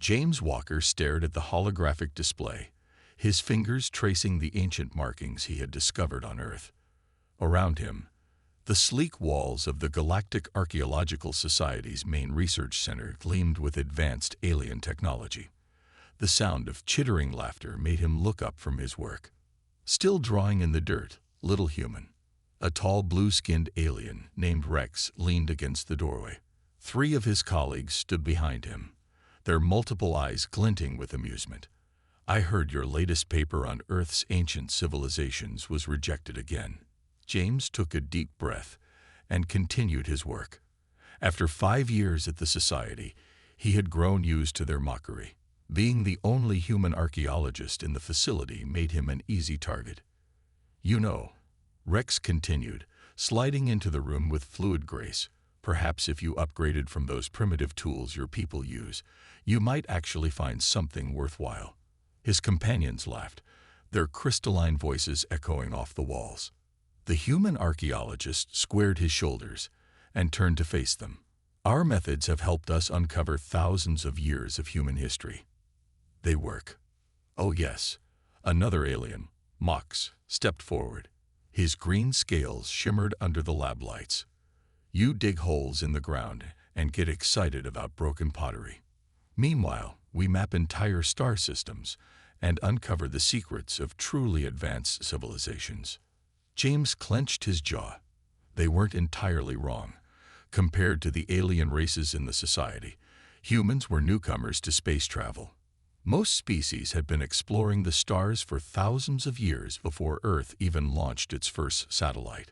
James Walker stared at the holographic display, his fingers tracing the ancient markings he had discovered on Earth. Around him, the sleek walls of the Galactic Archaeological Society's main research center gleamed with advanced alien technology. The sound of chittering laughter made him look up from his work. Still drawing in the dirt, little human, a tall blue-skinned alien named Rex leaned against the doorway. 3 of his colleagues stood behind him, their multiple eyes glinting with amusement. "I heard your latest paper on Earth's ancient civilizations was rejected again." James took a deep breath and continued his work. After 5 years at the Society, he had grown used to their mockery. Being the only human archaeologist in the facility made him an easy target. "You know," Rex continued, sliding into the room with fluid grace, "perhaps if you upgraded from those primitive tools your people use, you might actually find something worthwhile." His companions laughed, their crystalline voices echoing off the walls. The human archaeologist squared his shoulders and turned to face them. "Our methods have helped us uncover thousands of years of human history. They work." "Oh yes." Another alien, Mox, stepped forward. His green scales shimmered under the lab lights. "You dig holes in the ground and get excited about broken pottery. Meanwhile, we map entire star systems and uncover the secrets of truly advanced civilizations." James clenched his jaw. They weren't entirely wrong. Compared to the alien races in the Society, humans were newcomers to space travel. Most species had been exploring the stars for thousands of years before Earth even launched its first satellite.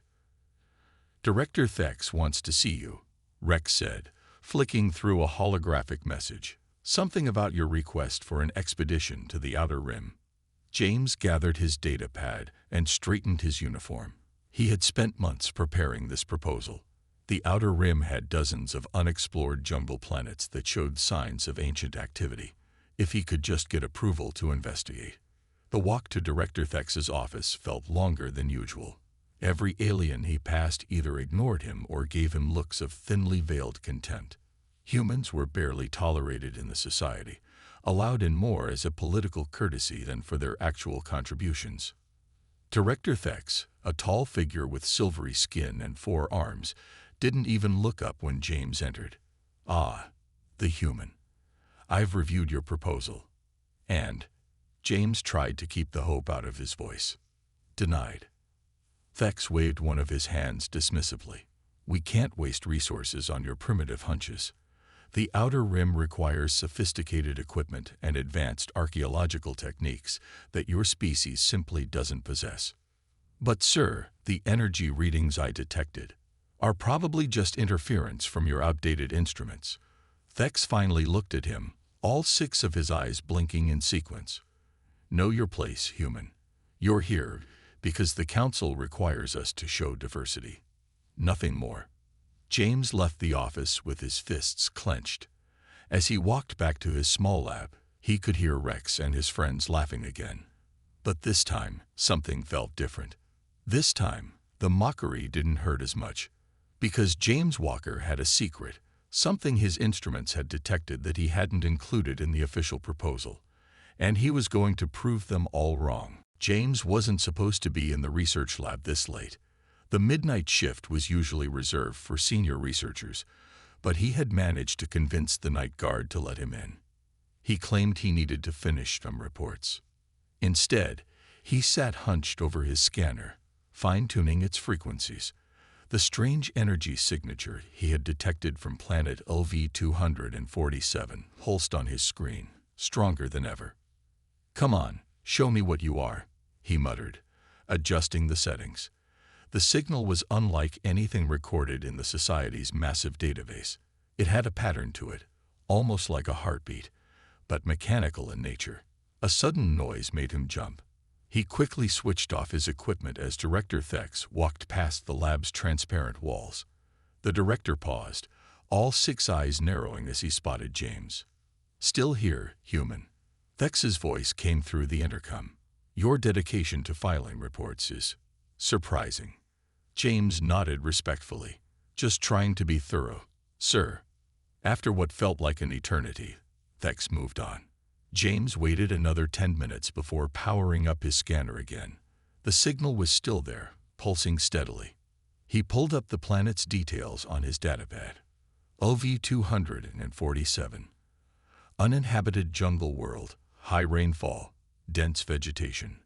"Director Thex wants to see you," Rex said, flicking through a holographic message. "Something about your request for an expedition to the Outer Rim." James gathered his data pad and straightened his uniform. He had spent months preparing this proposal. The Outer Rim had dozens of unexplored jungle planets that showed signs of ancient activity. If he could just get approval to investigate. The walk to Director Thex's office felt longer than usual. Every alien he passed either ignored him or gave him looks of thinly veiled contempt. Humans were barely tolerated in the Society, allowed in more as a political courtesy than for their actual contributions. Director Thex, a tall figure with silvery skin and 4 arms, didn't even look up when James entered. "Ah, the human. I've reviewed your proposal." And James tried to keep the hope out of his voice. "Denied." Thex waved one of his hands dismissively. "We can't waste resources on your primitive hunches. The Outer Rim requires sophisticated equipment and advanced archaeological techniques that your species simply doesn't possess." "But sir, the energy readings I detected are probably just interference from your outdated instruments." Thex finally looked at him, all 6 of his eyes blinking in sequence. "Know your place, human. You're here because the Council requires us to show diversity. Nothing more." James left the office with his fists clenched. As he walked back to his small lab, he could hear Rex and his friends laughing again. But this time, something felt different. This time, the mockery didn't hurt as much. Because James Walker had a secret, something his instruments had detected that he hadn't included in the official proposal. And he was going to prove them all wrong. James wasn't supposed to be in the research lab this late. The midnight shift was usually reserved for senior researchers, but he had managed to convince the night guard to let him in. He claimed he needed to finish some reports. Instead, he sat hunched over his scanner, fine-tuning its frequencies. The strange energy signature he had detected from planet LV-247 pulsed on his screen, stronger than ever. "Come on, show me what you are," he muttered, adjusting the settings. The signal was unlike anything recorded in the Society's massive database. It had a pattern to it, almost like a heartbeat, but mechanical in nature. A sudden noise made him jump. He quickly switched off his equipment as Director Thex walked past the lab's transparent walls. The director paused, all 6 eyes narrowing as he spotted James. "Still here, human." Thex's voice came through the intercom. "Your dedication to filing reports is surprising." James nodded respectfully. "Just trying to be thorough, sir." After what felt like an eternity, Thex moved on. James waited another 10 minutes before powering up his scanner again. The signal was still there, pulsing steadily. He pulled up the planet's details on his datapad. LV-247. Uninhabited jungle world, high rainfall, dense vegetation.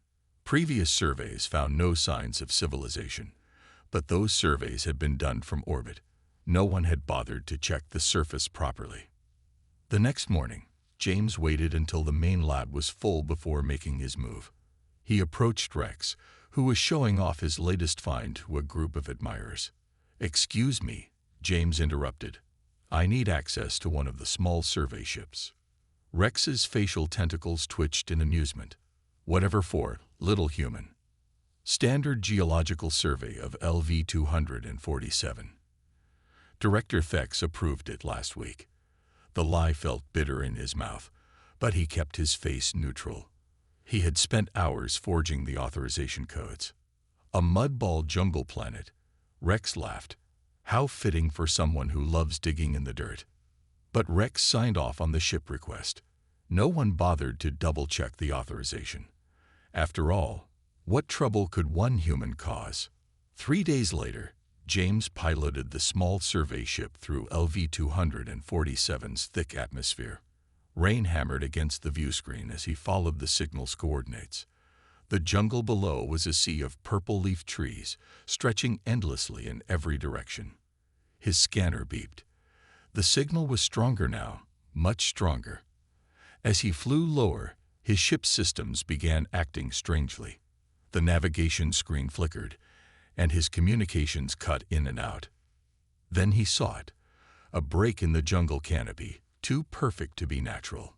Previous surveys found no signs of civilization, but those surveys had been done from orbit. No one had bothered to check the surface properly. The next morning, James waited until the main lab was full before making his move. He approached Rex, who was showing off his latest find to a group of admirers. "Excuse me," James interrupted. "I need access to one of the small survey ships." Rex's facial tentacles twitched in amusement. "Whatever for, little human." "Standard geological survey of LV-247. Director Thex approved it last week." The lie felt bitter in his mouth, but he kept his face neutral. He had spent hours forging the authorization codes. A mudball jungle planet. Rex laughed. How fitting for someone who loves digging in the dirt. But Rex signed off on the ship request. No one bothered to double-check the authorization. After all, what trouble could one human cause? 3 days later, James piloted the small survey ship through LV-247's thick atmosphere. Rain hammered against the viewscreen as he followed the signal's coordinates. The jungle below was a sea of purple-leaf trees, stretching endlessly in every direction. His scanner beeped. The signal was stronger now, much stronger. As he flew lower, his ship's systems began acting strangely. The navigation screen flickered, and his communications cut in and out. Then he saw it, a break in the jungle canopy, too perfect to be natural.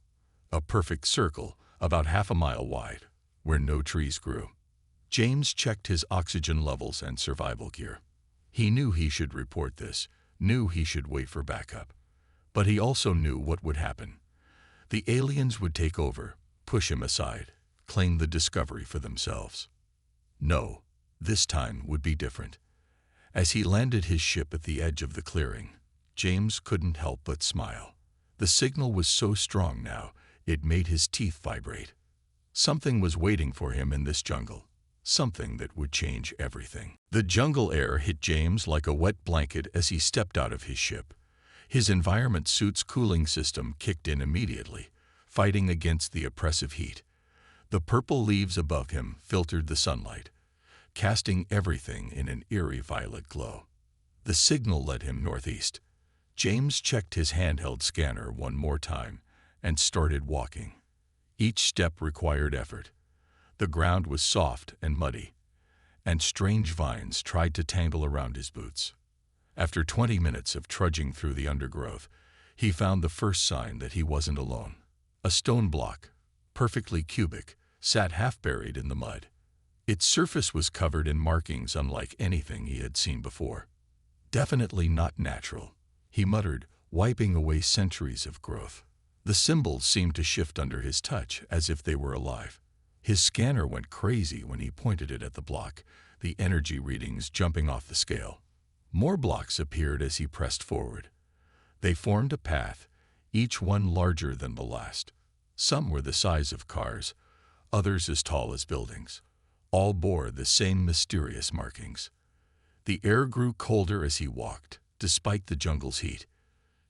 A perfect circle, about half a mile wide, where no trees grew. James checked his oxygen levels and survival gear. He knew he should report this, knew he should wait for backup. But he also knew what would happen. The aliens would take over, push him aside, claim the discovery for themselves. No, this time would be different. As he landed his ship at the edge of the clearing, James couldn't help but smile. The signal was so strong now, it made his teeth vibrate. Something was waiting for him in this jungle, something that would change everything. The jungle air hit James like a wet blanket as he stepped out of his ship. His environment suit's cooling system kicked in immediately, fighting against the oppressive heat. The purple leaves above him filtered the sunlight, casting everything in an eerie violet glow. The signal led him northeast. James checked his handheld scanner one more time and started walking. Each step required effort. The ground was soft and muddy, and strange vines tried to tangle around his boots. After 20 minutes of trudging through the undergrowth, he found the first sign that he wasn't alone. A stone block, perfectly cubic, sat half-buried in the mud. Its surface was covered in markings unlike anything he had seen before. Definitely not natural, he muttered, wiping away centuries of growth. The symbols seemed to shift under his touch as if they were alive. His scanner went crazy when he pointed it at the block, the energy readings jumping off the scale. More blocks appeared as he pressed forward. They formed a path, each one larger than the last. Some were the size of cars, others as tall as buildings. All bore the same mysterious markings. The air grew colder as he walked, despite the jungle's heat.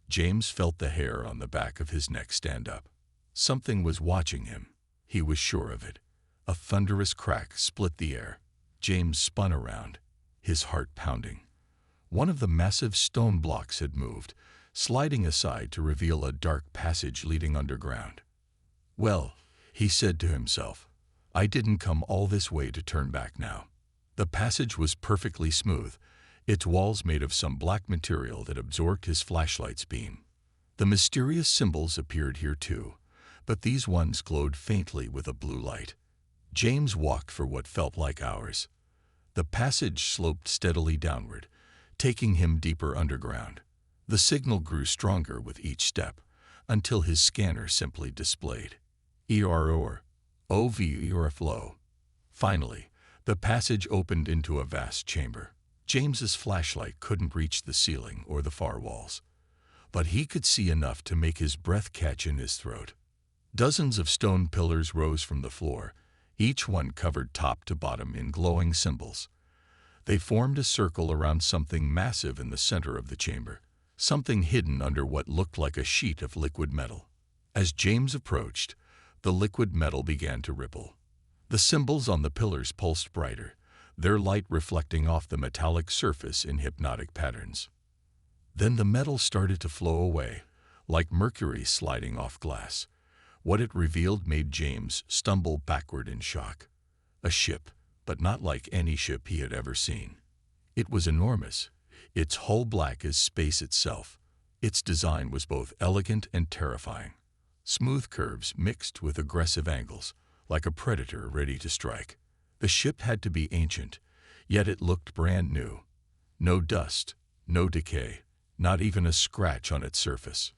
James felt the hair on the back of his neck stand up. Something was watching him. He was sure of it. A thunderous crack split the air. James spun around, his heart pounding. One of the massive stone blocks had moved, sliding aside to reveal a dark passage leading underground. Well, he said to himself, I didn't come all this way to turn back now. The passage was perfectly smooth, its walls made of some black material that absorbed his flashlight's beam. The mysterious symbols appeared here too, but these ones glowed faintly with a blue light. James walked for what felt like hours. The passage sloped steadily downward, taking him deeper underground. The signal grew stronger with each step, until his scanner simply displayed EROR, OV Finally, the passage opened into a vast chamber. James's flashlight couldn't reach the ceiling or the far walls. but he could see enough to make his breath catch in his throat. Dozens of stone pillars rose from the floor, each one covered top to bottom in glowing symbols. They formed a circle around something massive in the center of the chamber, something hidden under what looked like a sheet of liquid metal. As James approached, the liquid metal began to ripple. The symbols on the pillars pulsed brighter, their light reflecting off the metallic surface in hypnotic patterns. Then the metal started to flow away, like mercury sliding off glass. What it revealed made James stumble backward in shock. A ship, but not like any ship he had ever seen. It was enormous, its hull black as space itself. Its design was both elegant and terrifying. Smooth curves mixed with aggressive angles, like a predator ready to strike. The ship had to be ancient, yet it looked brand new. No dust, no decay, not even a scratch on its surface.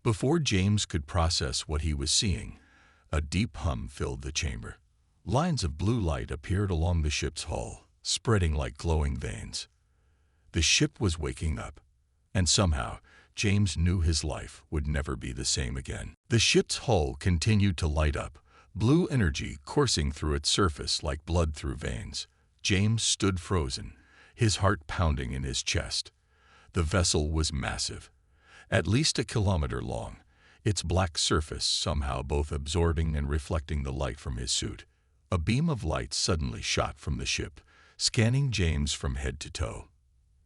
Before James could process what he was seeing, a deep hum filled the chamber. Lines of blue light appeared along the ship's hull, spreading like glowing veins. The ship was waking up, and somehow James knew his life would never be the same again. The ship's hull continued to light up, blue energy coursing through its surface like blood through veins. James stood frozen, his heart pounding in his chest. The vessel was massive, at least a kilometer long, its black surface somehow both absorbing and reflecting the light from his suit. A beam of light suddenly shot from the ship, scanning James from head to toe.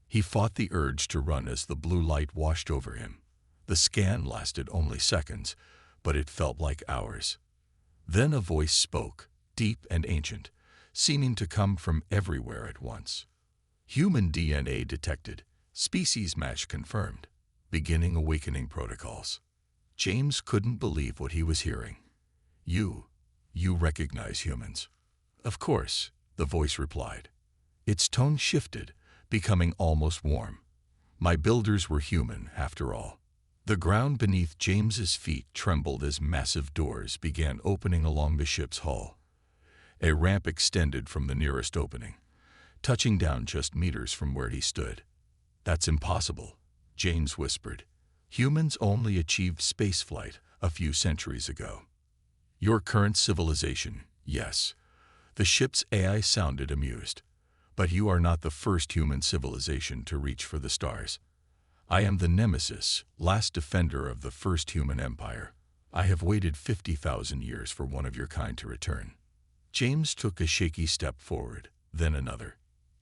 He fought the urge to run as the blue light washed over him. The scan lasted only seconds, but it felt like hours. Then a voice spoke, deep and ancient, seeming to come from everywhere at once. Human DNA detected, species match confirmed, beginning awakening protocols. James couldn't believe what he was hearing. You recognize humans. Of course, the voice replied. Its tone shifted, becoming almost warm. My builders were human, after all. The ground beneath James's feet trembled as massive doors began opening along the ship's hull. A ramp extended from the nearest opening, touching down just meters from where he stood. That's impossible, James whispered. Humans only achieved spaceflight a few centuries ago. Your current civilization, yes. The ship's AI sounded amused. But you are not the first human civilization to reach for the stars. I am the Nemesis, last defender of the first human empire. I have waited 50,000 years for one of your kind to return. James took a shaky step forward, then another.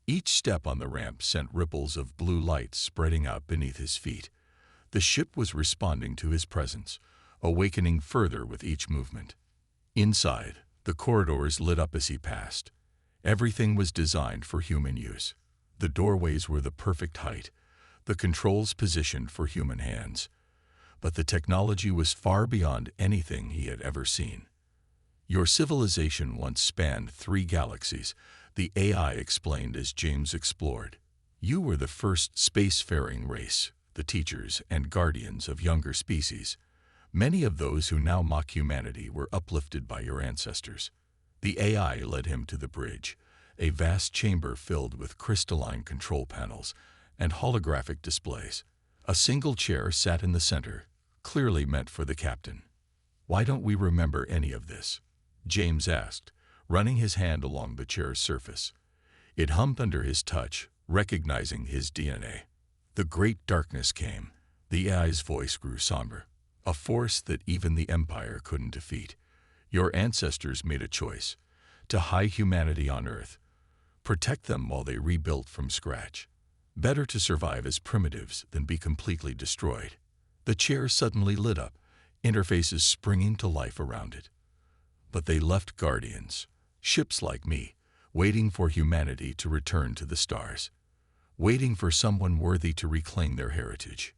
Each step on the ramp sent ripples of blue light spreading out beneath his feet. The ship was responding to his presence, awakening further with each movement. Inside, the corridors lit up as he passed. Everything was designed for human use. The doorways were the perfect height, the controls positioned for human hands. But the technology was far beyond anything he had ever seen. Your civilization once spanned 3 galaxies, the AI explained as James explored. You were the first spacefaring race, the teachers and guardians of younger species. Many of those who now mock humanity were uplifted by your ancestors. The AI led him to the bridge, a vast chamber filled with crystalline control panels and holographic displays. A single chair sat in the center, clearly meant for the captain. Why don't we remember any of this? James asked, running his hand along the chair's surface. It hummed under his touch, recognizing his DNA. The great darkness came. The AI's voice grew somber, a force that even the Empire couldn't defeat. Your ancestors made a choice, to hide humanity on Earth, protect them while they rebuilt from scratch. Better to survive as primitives than be completely destroyed. The chair suddenly lit up, interfaces springing to life around it. But they left guardians, ships like me, waiting for humanity to return to the stars, waiting for someone worthy to reclaim their heritage.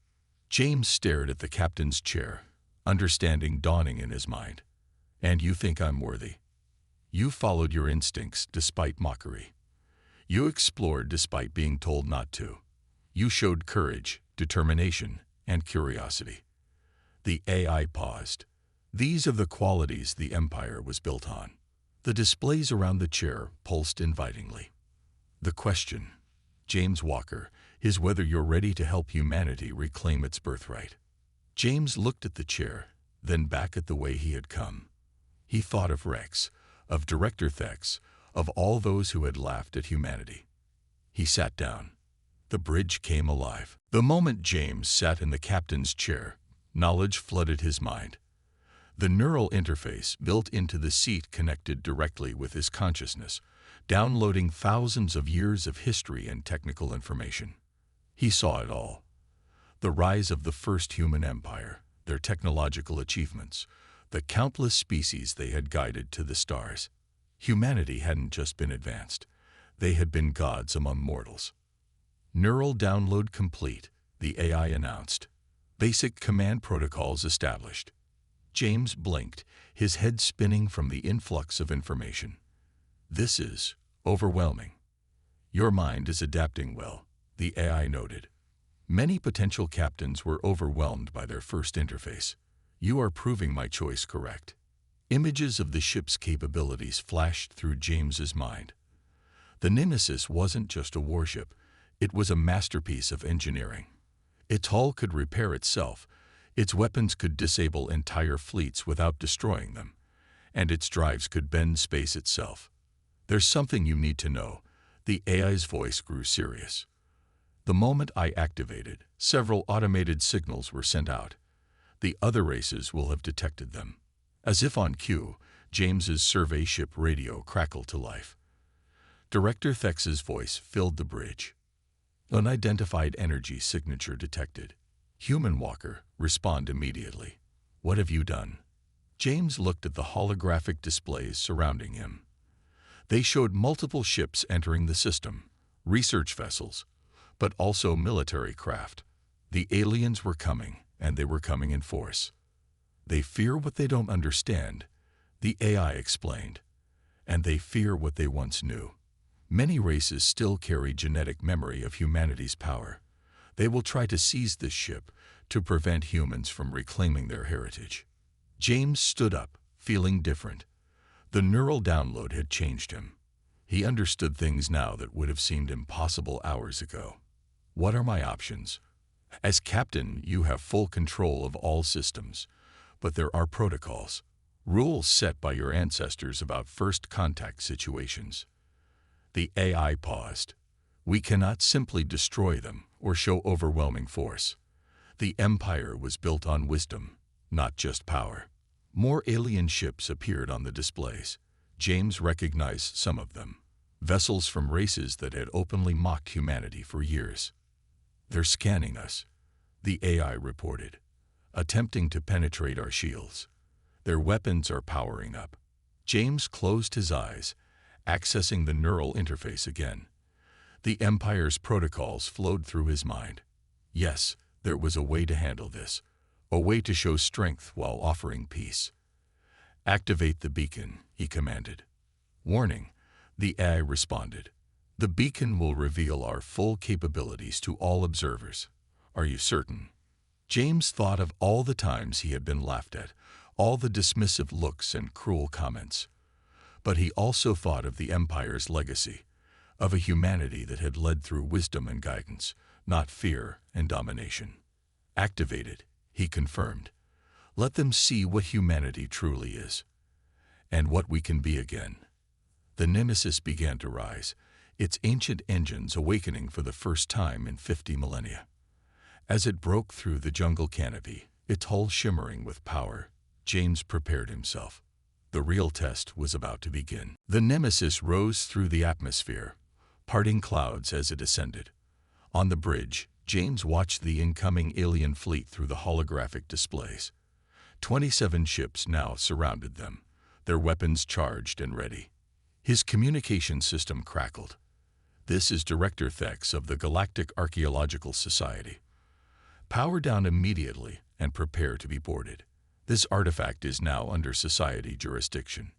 James stared at the captain's chair, understanding dawning in his mind. And you think I'm worthy? You followed your instincts despite mockery. You explored despite being told not to. You showed courage, determination, and curiosity. The AI paused. These are the qualities the Empire was built on. The displays around the chair pulsed invitingly. The question, James Walker, is whether you're ready to help humanity reclaim its birthright. James looked at the chair, then back at the way he had come. He thought of Rex, of Director Thex, of all those who had laughed at humanity. He sat down. The bridge came alive. The moment James sat in the captain's chair, knowledge flooded his mind. The neural interface built into the seat connected directly with his consciousness, downloading thousands of years of history and technical information. He saw it all. The rise of the first human empire, their technological achievements, the countless species they had guided to the stars. Humanity hadn't just been advanced. They had been gods among mortals. Neural download complete, the AI announced. Basic command protocols established. James blinked, his head spinning from the influx of information. This is overwhelming. Your mind is adapting well, the AI noted. Many potential captains were overwhelmed by their first interface. You are proving my choice correct. Images of the ship's capabilities flashed through James's mind. The Nemesis wasn't just a warship, it was a masterpiece of engineering. Its hull could repair itself, its weapons could disable entire fleets without destroying them, and its drives could bend space itself. There's something you need to know. The AI's voice grew serious. The moment I activated, several automated signals were sent out. The other races will have detected them. As if on cue, James's survey ship radio crackled to life. Director Thex's voice filled the bridge. Unidentified energy signature detected. Human Walker, respond immediately. What have you done? James looked at the holographic displays surrounding him. They showed multiple ships entering the system, research vessels, but also military craft. The aliens were coming, and they were coming in force. They fear what they don't understand, the AI explained, and they fear what they once knew. Many races still carry genetic memory of humanity's power. They will try to seize this ship to prevent humans from reclaiming their heritage. James stood up, feeling different. The neural download had changed him. He understood things now that would have seemed impossible hours ago. What are my options? As captain, you have full control of all systems, but there are protocols, rules set by your ancestors about first contact situations. The AI paused. We cannot simply destroy them or show overwhelming force. The Empire was built on wisdom, not just power. More alien ships appeared on the displays. James recognized some of them. Vessels from races that had openly mocked humanity for years. They're scanning us, the AI reported, attempting to penetrate our shields. Their weapons are powering up. James closed his eyes, accessing the neural interface again. The Empire's protocols flowed through his mind. Yes, there was a way to handle this, a way to show strength while offering peace. Activate the beacon, he commanded. Warning, the AI responded. The beacon will reveal our full capabilities to all observers. Are you certain? James thought of all the times he had been laughed at, all the dismissive looks and cruel comments. But he also thought of the Empire's legacy, of a humanity that had led through wisdom and guidance, not fear and domination. Activated, he confirmed. Let them see what humanity truly is, and what we can be again. The Nemesis began to rise, its ancient engines awakening for the first time in 50 millennia. As it broke through the jungle canopy, its hull shimmering with power, James prepared himself. The real test was about to begin. The Nemesis rose through the atmosphere, parting clouds as it ascended. On the bridge, James watched the incoming alien fleet through the holographic displays. 27 ships now surrounded them, their weapons charged and ready. His communication system crackled. This is Director Thex of the Galactic Archaeological Society. Power down immediately and prepare to be boarded. This artifact is now under society jurisdiction.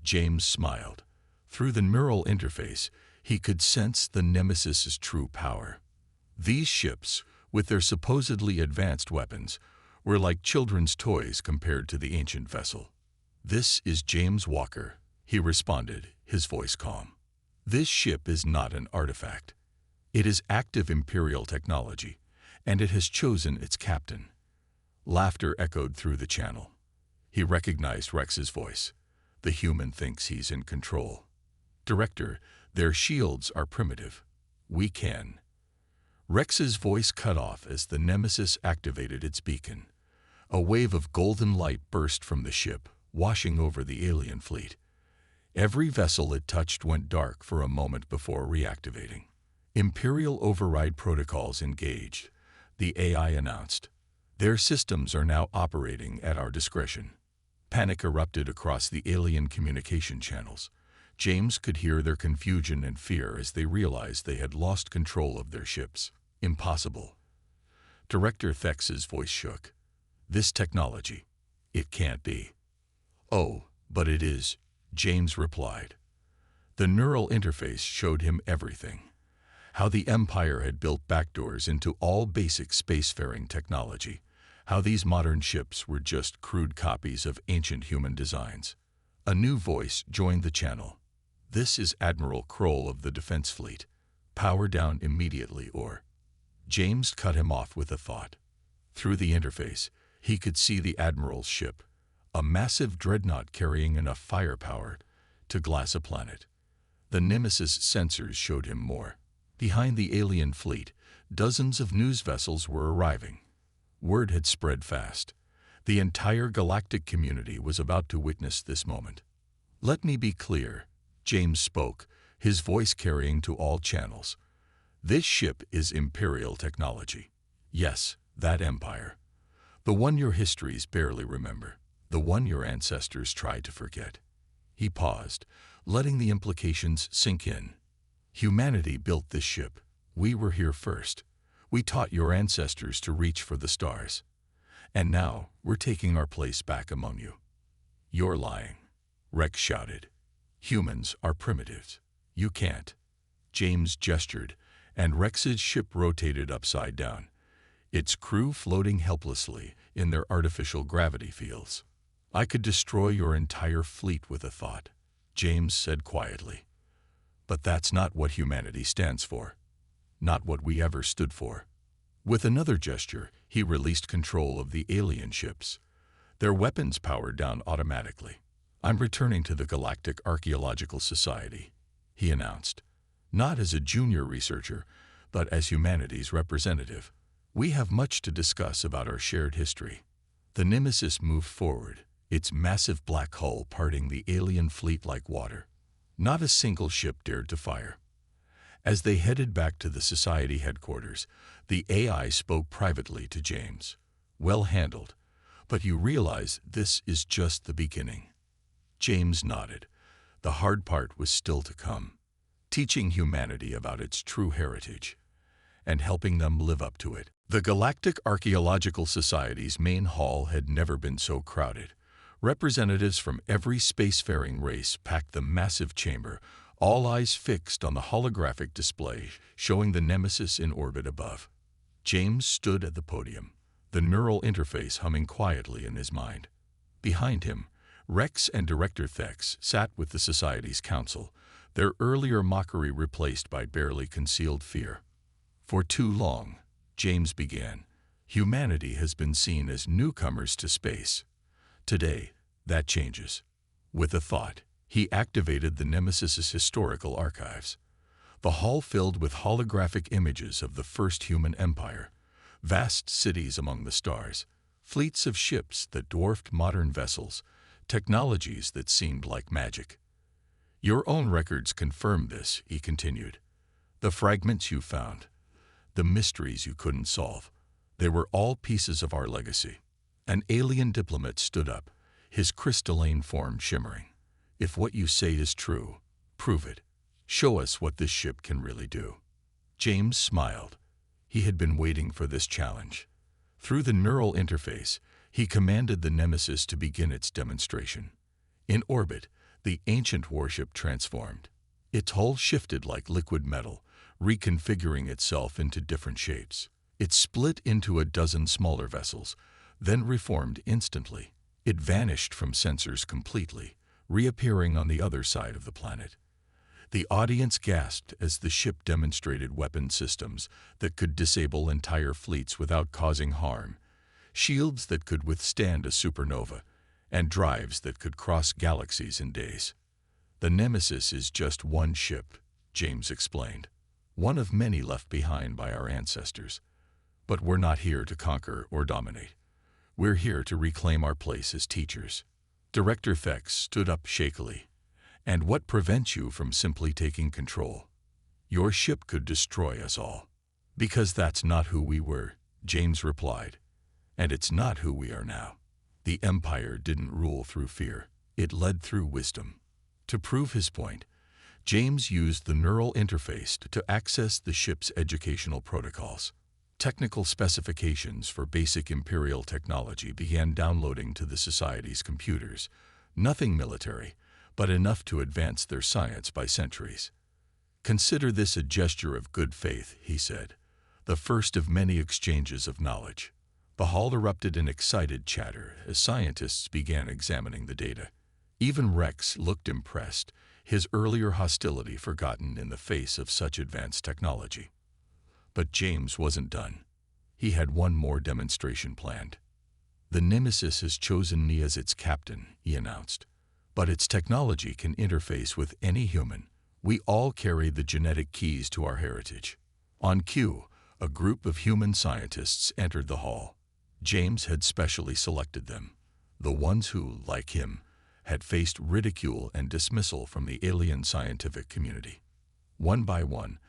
James smiled. Through the neural interface, he could sense the Nemesis's true power. These ships, with their supposedly advanced weapons, were like children's toys compared to the ancient vessel. This is James Walker, he responded, his voice calm. This ship is not an artifact. It is active Imperial technology, and it has chosen its captain. Laughter echoed through the channel. He recognized Rex's voice. The human thinks he's in control. Director, their shields are primitive. We can. Rex's voice cut off as the Nemesis activated its beacon. A wave of golden light burst from the ship, washing over the alien fleet. Every vessel it touched went dark for a moment before reactivating. Imperial override protocols engaged, the AI announced. Their systems are now operating at our discretion. Panic erupted across the alien communication channels. James could hear their confusion and fear as they realized they had lost control of their ships. Impossible. Director Thex's voice shook. This technology, it can't be. Oh, but it is, James replied. The neural interface showed him everything. How the Empire had built backdoors into all basic spacefaring technology. How these modern ships were just crude copies of ancient human designs. A new voice joined the channel. This is Admiral Kroll of the Defense Fleet. Power down immediately or... James cut him off with a thought. Through the interface, he could see the Admiral's ship, a massive dreadnought carrying enough firepower to glass a planet. The Nemesis sensors showed him more. Behind the alien fleet, dozens of news vessels were arriving. Word had spread fast. The entire galactic community was about to witness this moment. Let me be clear, James spoke, his voice carrying to all channels. This ship is Imperial technology. Yes, that empire. The one your histories barely remember. The one your ancestors tried to forget. He paused, letting the implications sink in. Humanity built this ship. We were here first. We taught your ancestors to reach for the stars. And now we're taking our place back among you. You're lying, Rex shouted. Humans are primitives. You can't. James gestured, and Rex's ship rotated upside down, its crew floating helplessly in their artificial gravity fields. I could destroy your entire fleet with a thought, James said quietly. But that's not what humanity stands for. Not what we ever stood for. With another gesture, he released control of the alien ships. Their weapons powered down automatically. I'm returning to the Galactic Archaeological Society, he announced. Not as a junior researcher, but as humanity's representative. We have much to discuss about our shared history. The Nemesis moved forward, its massive black hull parting the alien fleet like water. Not a single ship dared to fire. As they headed back to the Society headquarters, the AI spoke privately to James. Well handled, but you realize this is just the beginning. James nodded. The hard part was still to come. Teaching humanity about its true heritage and helping them live up to it. The Galactic Archaeological Society's main hall had never been so crowded. Representatives from every spacefaring race packed the massive chamber, all eyes fixed on the holographic display showing the Nemesis in orbit above. James stood at the podium, the neural interface humming quietly in his mind. Behind him, Rex and Director Thex sat with the Society's council, their earlier mockery replaced by barely concealed fear. For too long, James began, humanity has been seen as newcomers to space. Today, that changes. With a thought, he activated the Nemesis's historical archives. The hall filled with holographic images of the first human empire, vast cities among the stars, fleets of ships that dwarfed modern vessels, technologies that seemed like magic. Your own records confirm this, he continued. The fragments you found, the mysteries you couldn't solve, they were all pieces of our legacy. An alien diplomat stood up, his crystalline form shimmering. If what you say is true, prove it. Show us what this ship can really do. James smiled. He had been waiting for this challenge. Through the neural interface, he commanded the Nemesis to begin its demonstration. In orbit, the ancient warship transformed. Its hull shifted like liquid metal, reconfiguring itself into different shapes. It split into a dozen smaller vessels, then reformed instantly. It vanished from sensors completely, reappearing on the other side of the planet. The audience gasped as the ship demonstrated weapon systems that could disable entire fleets without causing harm. shields that could withstand a supernova, and drives that could cross galaxies in days. The Nemesis is just one ship, James explained, one of many left behind by our ancestors. But we're not here to conquer or dominate. We're here to reclaim our place as teachers. Director Fex stood up shakily. And what prevents you from simply taking control? Your ship could destroy us all. Because that's not who we were, James replied. And it's not who we are now. The Empire didn't rule through fear. It led through wisdom. To prove his point, James used the neural interface to access the ship's educational protocols. Technical specifications for basic Imperial technology began downloading to the Society's computers. Nothing military, but enough to advance their science by centuries. Consider this a gesture of good faith, he said, the first of many exchanges of knowledge. The hall erupted in excited chatter as scientists began examining the data. Even Rex looked impressed, his earlier hostility forgotten in the face of such advanced technology. But James wasn't done. He had one more demonstration planned. The Nemesis has chosen me as its captain, he announced. But its technology can interface with any human. We all carry the genetic keys to our heritage. On cue, a group of human scientists entered the hall. James had specially selected them, the ones who, like him, had faced ridicule and dismissal from the alien scientific community. One by one,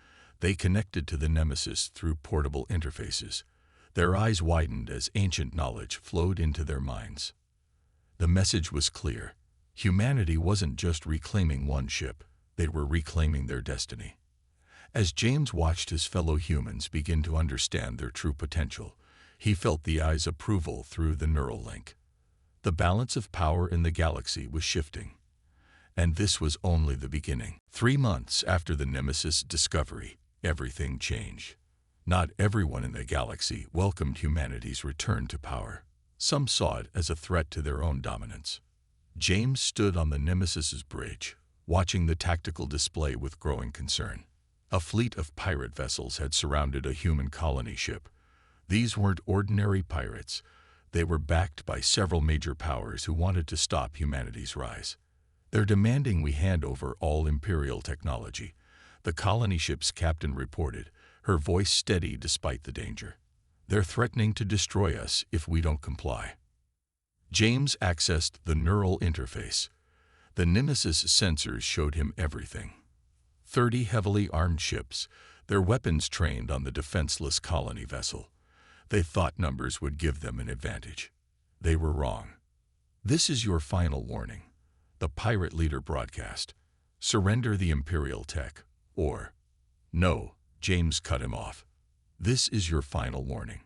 they connected to the Nemesis through portable interfaces. Their eyes widened as ancient knowledge flowed into their minds. The message was clear. Humanity wasn't just reclaiming one ship, they were reclaiming their destiny. As James watched his fellow humans begin to understand their true potential, he felt the eye's approval through the neural link. The balance of power in the galaxy was shifting. And this was only the beginning. 3 months after the Nemesis discovery, everything changed. Not everyone in the galaxy welcomed humanity's return to power. Some saw it as a threat to their own dominance. James stood on the Nemesis's bridge, watching the tactical display with growing concern. A fleet of pirate vessels had surrounded a human colony ship. These weren't ordinary pirates. They were backed by several major powers who wanted to stop humanity's rise. They're demanding we hand over all Imperial technology, the colony ship's captain reported, her voice steady despite the danger. They're threatening to destroy us if we don't comply. James accessed the neural interface. The Nemesis sensors showed him everything. 30 heavily armed ships, their weapons trained on the defenseless colony vessel. They thought numbers would give them an advantage. They were wrong. This is your final warning, the pirate leader broadcast. Surrender the Imperial tech, or... No, James cut him off. This is your final warning.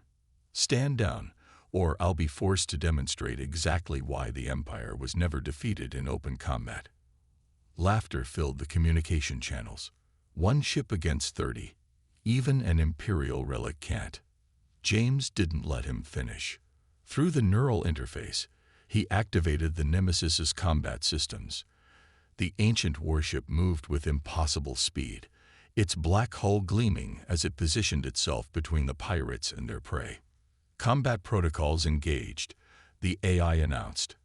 Stand down, or I'll be forced to demonstrate exactly why the Empire was never defeated in open combat. Laughter filled the communication channels. One ship against 30. Even an Imperial relic can't. James didn't let him finish. Through the neural interface, he activated the Nemesis's combat systems. The ancient warship moved with impossible speed, its black hull gleaming as it positioned itself between the pirates and their prey. Combat protocols engaged, the AI announced.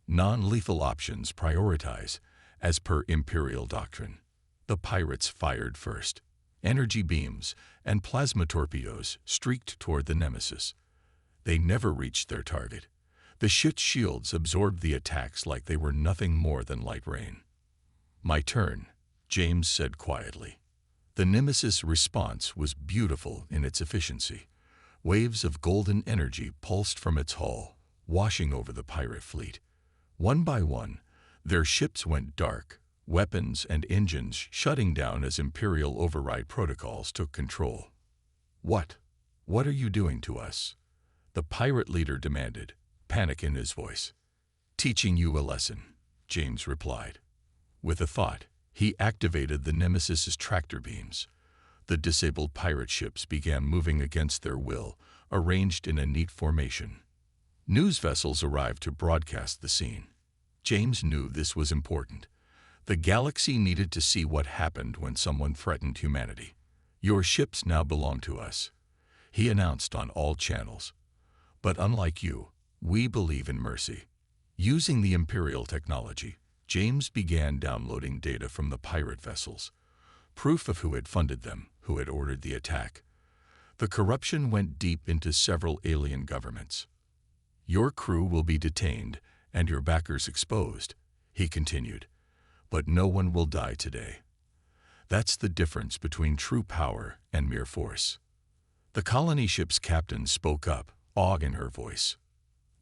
Non-lethal options prioritize, as per Imperial doctrine. The pirates fired first. Energy beams and plasma torpedoes streaked toward the Nemesis. They never reached their target. The ship's shields absorbed the attacks like they were nothing more than light rain. My turn, James said quietly. The Nemesis' response was beautiful in its efficiency. Waves of golden energy pulsed from its hull, washing over the pirate fleet. One by one, their ships went dark, weapons and engines shutting down as Imperial override protocols took control. What are you doing to us? The pirate leader demanded, panic in his voice. Teaching you a lesson, James replied. With a thought, he activated the Nemesis's tractor beams. The disabled pirate ships began moving against their will, arranged in a neat formation. News vessels arrived to broadcast the scene. James knew this was important. The galaxy needed to see what happened when someone threatened humanity. Your ships now belong to us, he announced on all channels. But unlike you, we believe in mercy. Using the Imperial technology, James began downloading data from the pirate vessels, proof of who had funded them, who had ordered the attack. The corruption went deep into several alien governments. Your crew will be detained and your backers exposed, he continued, but no one will die today. That's the difference between true power and mere force. The colony ship's captain spoke up, awe in her voice.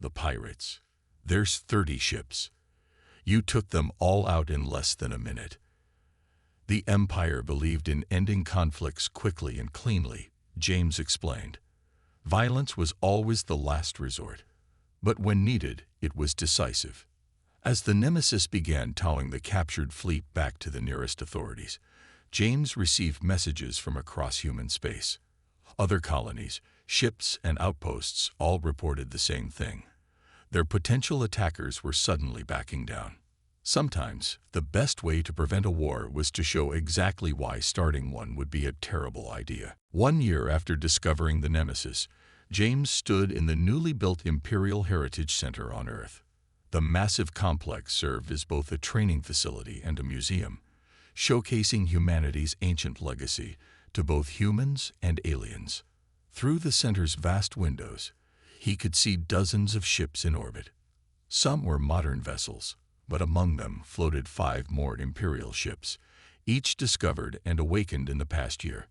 The pirates. There's 30 ships. You took them all out in less than a minute. The Empire believed in ending conflicts quickly and cleanly, James explained. Violence was always the last resort, but when needed, it was decisive. As the Nemesis began towing the captured fleet back to the nearest authorities, James received messages from across human space. Other colonies, ships, and outposts all reported the same thing. Their potential attackers were suddenly backing down. Sometimes, the best way to prevent a war was to show exactly why starting one would be a terrible idea. 1 year after discovering the Nemesis, James stood in the newly built Imperial Heritage Center on Earth. The massive complex served as both a training facility and a museum, showcasing humanity's ancient legacy to both humans and aliens. Through the center's vast windows, he could see dozens of ships in orbit. Some were modern vessels, but among them floated 5 more Imperial ships, each discovered and awakened in the past year.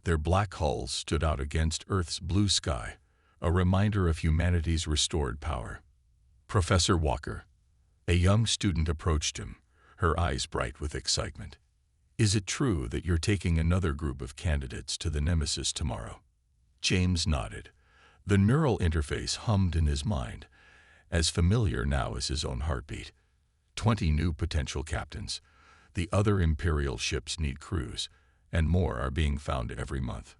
Their black hulls stood out against Earth's blue sky, a reminder of humanity's restored power. Professor Walker, a young student, approached him, her eyes bright with excitement. Is it true that you're taking another group of candidates to the Nemesis tomorrow? James nodded. The neural interface hummed in his mind, as familiar now as his own heartbeat. 20 new potential captains. The other Imperial ships need crews, and more are being found every month.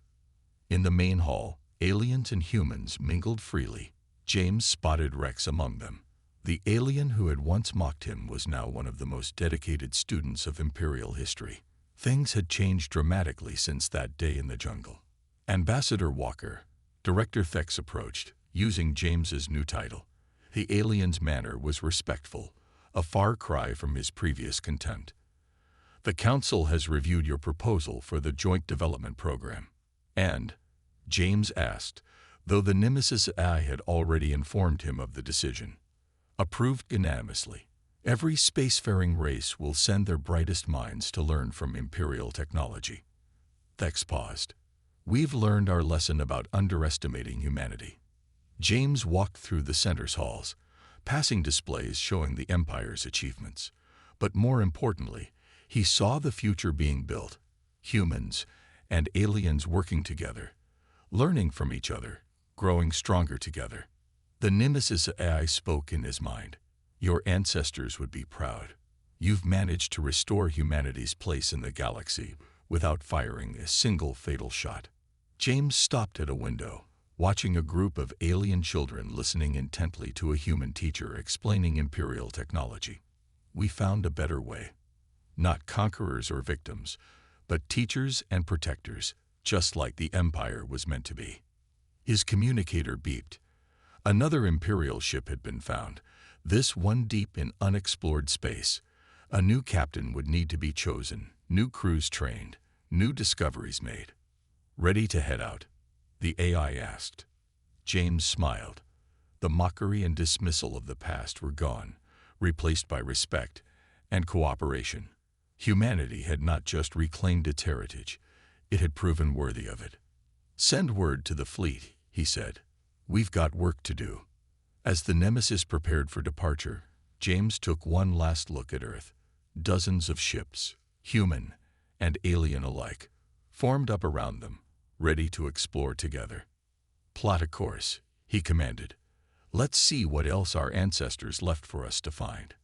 In the main hall, aliens and humans mingled freely. James spotted Rex among them. The alien who had once mocked him was now one of the most dedicated students of Imperial history. Things had changed dramatically since that day in the jungle. Ambassador Walker, Director Thex approached, using James's new title. The alien's manner was respectful, a far cry from his previous contempt. The Council has reviewed your proposal for the Joint Development Program. And, James asked, though the Nemesis AI had already informed him of the decision. Approved unanimously. Every spacefaring race will send their brightest minds to learn from Imperial technology. Thex paused. We've learned our lesson about underestimating humanity. James walked through the center's halls, passing displays showing the Empire's achievements. But more importantly, he saw the future being built, humans and aliens working together, learning from each other, growing stronger together. The Nemesis AI spoke in his mind. Your ancestors would be proud. You've managed to restore humanity's place in the galaxy without firing a single fatal shot. James stopped at a window, watching a group of alien children listening intently to a human teacher explaining Imperial technology. We found a better way. Not conquerors or victims, but teachers and protectors, just like the Empire was meant to be. His communicator beeped. Another Imperial ship had been found, this one deep in unexplored space. A new captain would need to be chosen, new crews trained, new discoveries made. Ready to head out? The AI asked. James smiled. The mockery and dismissal of the past were gone, replaced by respect and cooperation. Humanity had not just reclaimed its heritage, it had proven worthy of it. Send word to the fleet, he said. We've got work to do. As the Nemesis prepared for departure, James took one last look at Earth. Dozens of ships, human and alien alike, formed up around them, ready to explore together. Plot a course, he commanded. Let's see what else our ancestors left for us to find.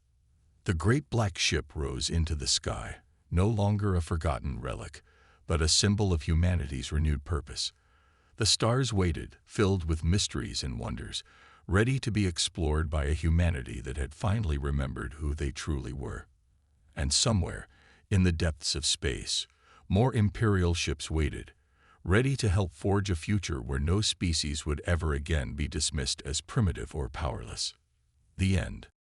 The great black ship rose into the sky, no longer a forgotten relic, but a symbol of humanity's renewed purpose. The stars waited, filled with mysteries and wonders, ready to be explored by a humanity that had finally remembered who they truly were. And somewhere, in the depths of space, more Imperial ships waited, ready to help forge a future where no species would ever again be dismissed as primitive or powerless. The end.